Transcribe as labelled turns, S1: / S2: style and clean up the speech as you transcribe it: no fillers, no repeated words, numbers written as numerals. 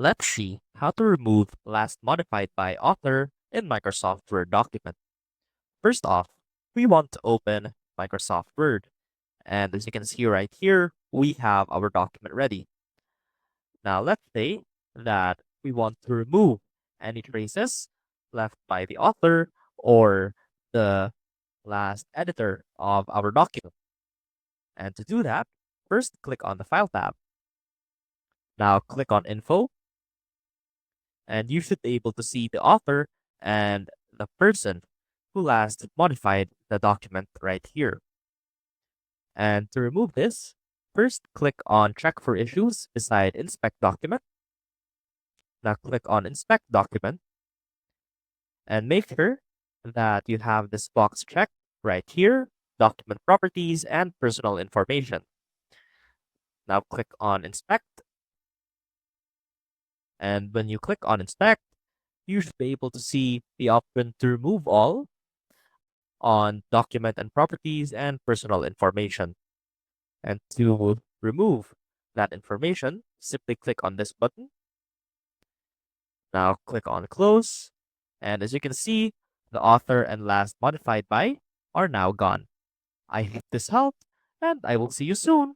S1: Let's see how to remove last modified by author in Microsoft Word document. First off, we want to open Microsoft Word. And as you can see right here, we have our document ready. Now let's say that we want to remove any traces left by the author or the last editor of our document. And to do that, first click on the File tab. Now click on Info, and you should be able to see the author and the person who last modified the document right here. And to remove this, first click on Check for Issues beside Inspect Document. Now click on Inspect Document and make sure that you have this box checked right here, Document Properties and Personal Information. Now click on Inspect, and when you click on Inspect, you should be able to see the option to remove all on Document and Properties and Personal Information. And to remove that information, simply click on this button. Now click on Close. And as you can see, the author and last modified by are now gone. I hope this helped, and I will see you soon.